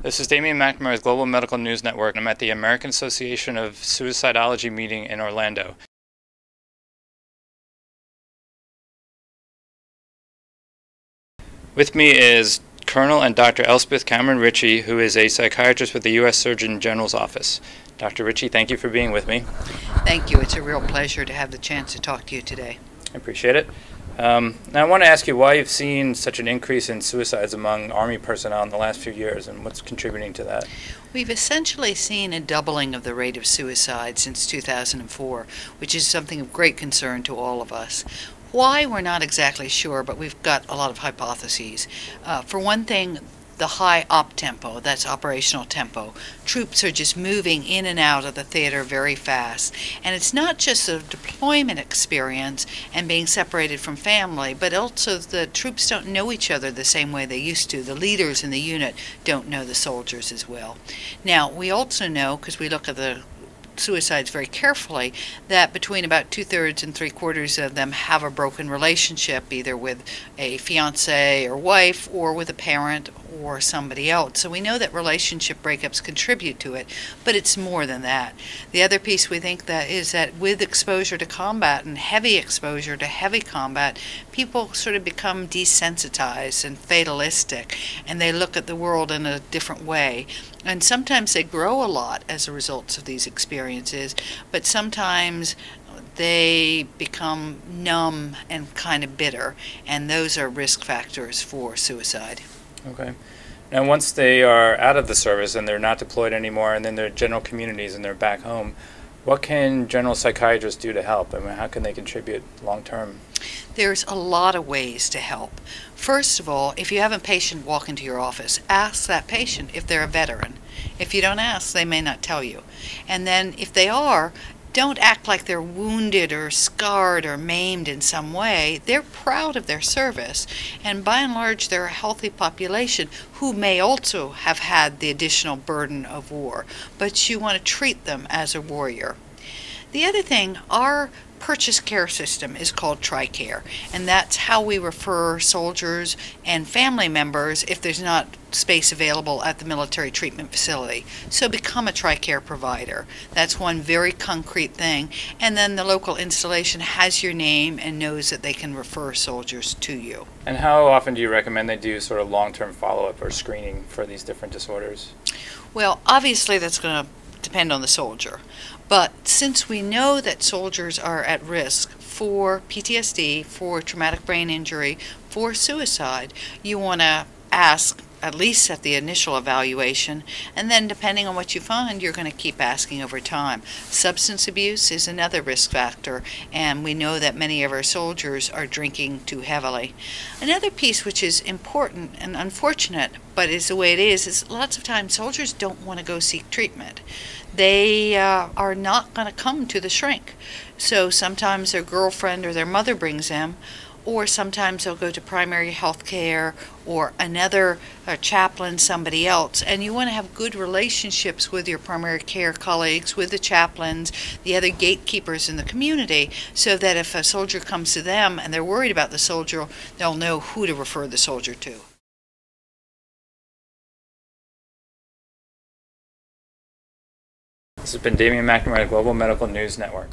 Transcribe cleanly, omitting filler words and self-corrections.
This is Damian McNamara's Global Medical News Network. I'm at the American Association of Suicidology meeting in Orlando. With me is Colonel and Dr. Elspeth Cameron Ritchie, who is a psychiatrist with the U.S. Surgeon General's office. Dr. Ritchie, thank you for being with me. Thank you. It's a real pleasure to have the chance to talk to you today. I appreciate it. Now I want to ask you why you've seen such an increase in suicides among Army personnel in the last few years and what's contributing to that. We've essentially seen a doubling of the rate of suicide since 2004, which is something of great concern to all of us. Why, we're not exactly sure, but we've got a lot of hypotheses. For one thing, the high op tempo, that's operational tempo. Troops are just moving in and out of the theater very fast. And it's not just a deployment experience and being separated from family, but also the troops don't know each other the same way they used to. The leaders in the unit don't know the soldiers as well. Now, we also know, because we look at the suicides very carefully, that between about 2/3 and 3/4 of them have a broken relationship, either with a fiance or wife or with a parent or somebody else. So we know that relationship breakups contribute to it, but it's more than that. The other piece we think that is that with exposure to combat and heavy exposure to heavy combat, people sort of become desensitized and fatalistic, and they look at the world in a different way. And sometimes they grow a lot as a result of these experiences, but sometimes they become numb and kind of bitter, and those are risk factors for suicide. Okay. Now once they are out of the service and they're not deployed anymore and then they're general communities and they're back home, what can general psychiatrists do to help? I mean, how can they contribute long term? There's a lot of ways to help. First of all, if you have a patient walk into your office, ask that patient if they're a veteran. If you don't ask, they may not tell you. And then if they are, don't act like they're wounded or scarred or maimed in some way. They're proud of their service, and by and large they're a healthy population who may also have had the additional burden of war, but you want to treat them as a warrior. The other thing, our purchase care system is called TRICARE, and that's how we refer soldiers and family members if there's not space available at the military treatment facility. So become a TRICARE provider. That's one very concrete thing, and then the local installation has your name and knows that they can refer soldiers to you. And how often do you recommend they do sort of long-term follow-up or screening for these different disorders? Well, obviously that's going to depend on the soldier. But since we know that soldiers are at risk for PTSD, for traumatic brain injury, for suicide, you want to ask at least at the initial evaluation, and then depending on what you find, you're going to keep asking over time. Substance abuse is another risk factor, and we know that many of our soldiers are drinking too heavily. Another piece which is important and unfortunate, but is the way it is lots of times soldiers don't want to go seek treatment. They are not going to come to the shrink. So sometimes their girlfriend or their mother brings them, or sometimes they'll go to primary health care or another chaplain, somebody else. And you want to have good relationships with your primary care colleagues, with the chaplains, the other gatekeepers in the community, so that if a soldier comes to them and they're worried about the soldier, they'll know who to refer the soldier to. This has been Damian McNamara, Global Medical News Network.